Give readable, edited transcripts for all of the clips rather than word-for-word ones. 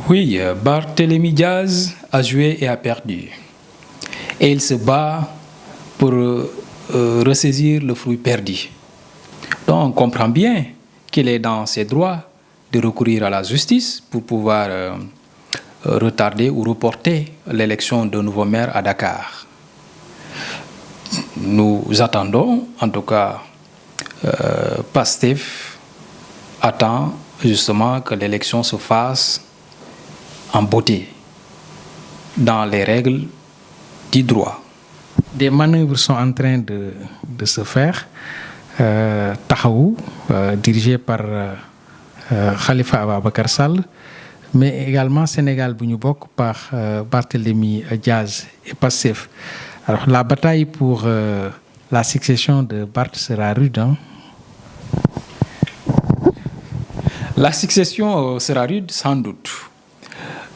Oui, Barthélémy Diaz a joué et a perdu. Et il se bat pour ressaisir le fruit perdu. Donc on comprend bien qu'il est dans ses droits de recourir à la justice pour pouvoir retarder ou reporter l'élection d'un nouveau maire à Dakar. Nous attendons, en tout cas, Pastef attend justement que l'élection se fasse en beauté, dans les règles du droit. Des manœuvres sont en train de se faire. Taxawu, dirigé par Khalifa Ababacar Sall, mais également Sénégal bu ñu bokk par Barthélémy Diaz et Pastef. Alors la bataille pour la succession de Barth sera rude, hein? La succession sera rude, sans doute.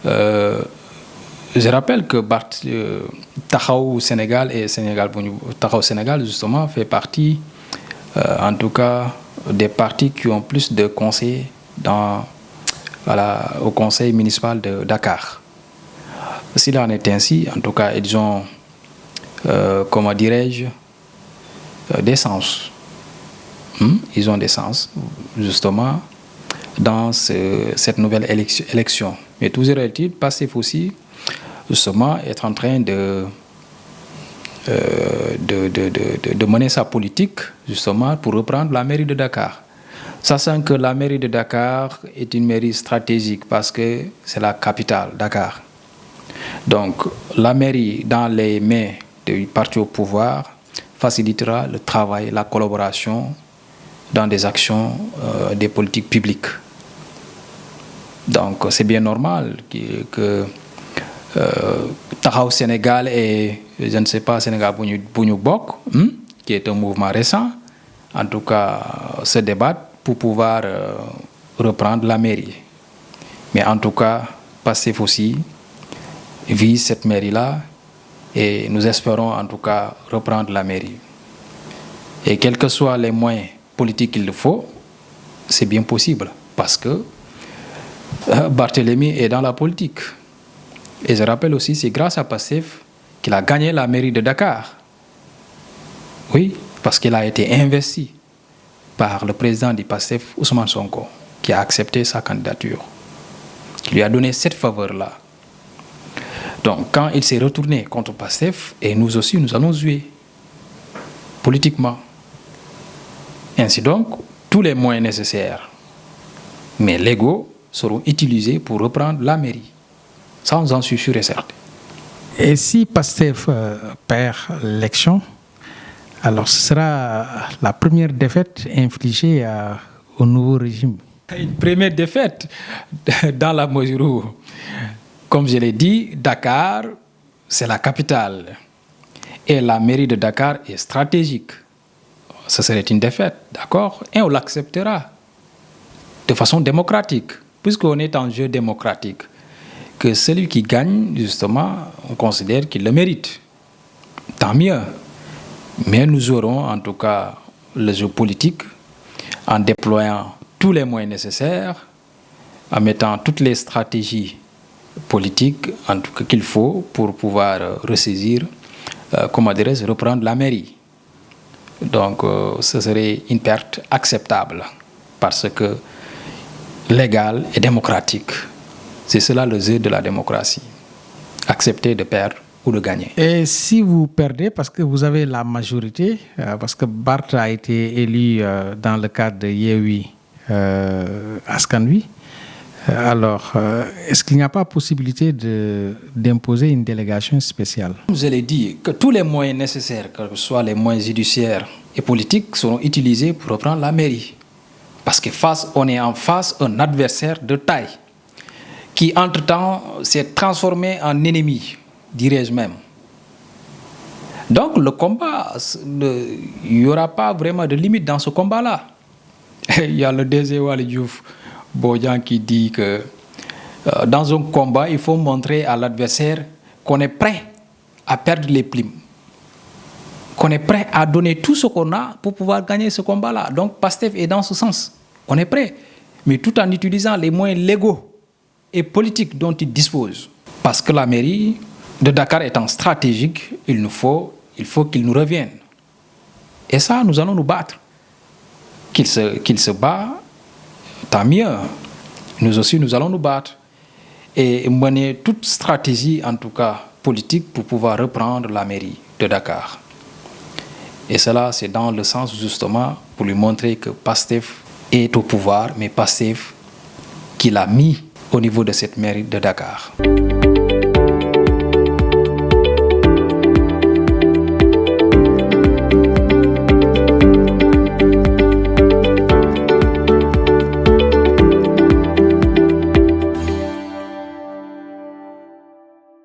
Je rappelle que Barth Taxawu Sénégal et Taxawu Sénégal justement fait partie, en tout cas, des partis qui ont plus de conseillers au conseil municipal de Dakar. S'il en est ainsi, en tout cas, ils ont, comment dirais-je, des sens. Ils ont des sens, justement, dans cette nouvelle élection. Mais toujours est-il, Pastef aussi, justement, être en train de mener sa politique, justement, pour reprendre la mairie de Dakar. Sachant que la mairie de Dakar est une mairie stratégique parce que c'est la capitale, Dakar. Donc, la mairie, dans les mains du parti au pouvoir, facilitera le travail, la collaboration dans des actions, des politiques publiques. Donc, c'est bien normal que Taxawu Sénégal et, je ne sais pas, Sénégal bu ñu bokk, qui est un mouvement récent, en tout cas, se débattent pour pouvoir reprendre la mairie. Mais en tout cas, Pastef aussi vise cette mairie-là et nous espérons en tout cas reprendre la mairie. Et quels que soient les moyens politiques qu'il faut, c'est bien possible parce que Barthélémy est dans la politique. Et je rappelle aussi, c'est grâce à Pastef qu'il a gagné la mairie de Dakar. Oui, parce qu'il a été investi par le président du Pastef, Ousmane Sonko, qui a accepté sa candidature, qui lui a donné cette faveur-là. Donc, quand il s'est retourné contre Pastef, et nous aussi, nous allons jouer politiquement. Ainsi donc, tous les moyens nécessaires, mais légaux, seront utilisés pour reprendre la mairie. Ça, j'en suis sûr et certain. Et si Pastef perd l'élection, alors ce sera la première défaite infligée au nouveau régime. Une première défaite dans la mesure où, comme je l'ai dit, Dakar, c'est la capitale. Et la mairie de Dakar est stratégique. Ce serait une défaite, d'accord? Et on l'acceptera de façon démocratique, puisqu'on est en jeu démocratique. Que celui qui gagne, justement, on considère qu'il le mérite. Tant mieux. Mais nous aurons en tout cas le jeu politique en déployant tous les moyens nécessaires, en mettant toutes les stratégies politiques en tout cas qu'il faut pour pouvoir ressaisir, reprendre la mairie. Donc ce serait une perte acceptable parce que légale et démocratique. C'est cela le jeu de la démocratie. Accepter de perdre ou de gagner. Et si vous perdez, parce que vous avez la majorité, parce que Barth a été élu dans le cadre de Yewwi Askan Wi, alors est-ce qu'il n'y a pas possibilité d'imposer une délégation spéciale? Je l'ai dit, que tous les moyens nécessaires, que ce soit les moyens judiciaires et politiques, seront utilisés pour reprendre la mairie. Parce que on est en face d'un adversaire de taille qui, entre-temps, s'est transformé en ennemi, dirais-je même. Donc, le combat, il n'y aura pas vraiment de limite dans ce combat-là. Il y a le DG Waly Diouf Bodian qui dit que dans un combat, il faut montrer à l'adversaire qu'on est prêt à perdre les plumes, qu'on est prêt à donner tout ce qu'on a pour pouvoir gagner ce combat-là. Donc, Pastef est dans ce sens. On est prêt, mais tout en utilisant les moyens légaux et politique dont il dispose. Parce que la mairie de Dakar étant stratégique, il faut qu'il nous revienne. Et ça, nous allons nous battre. Qu'il se bat, tant mieux. Nous aussi, nous allons nous battre. Et mener toute stratégie, en tout cas politique, pour pouvoir reprendre la mairie de Dakar. Et cela, c'est dans le sens justement pour lui montrer que Pastef est au pouvoir, mais Pastef qui l'a mis au niveau de cette mairie de Dakar.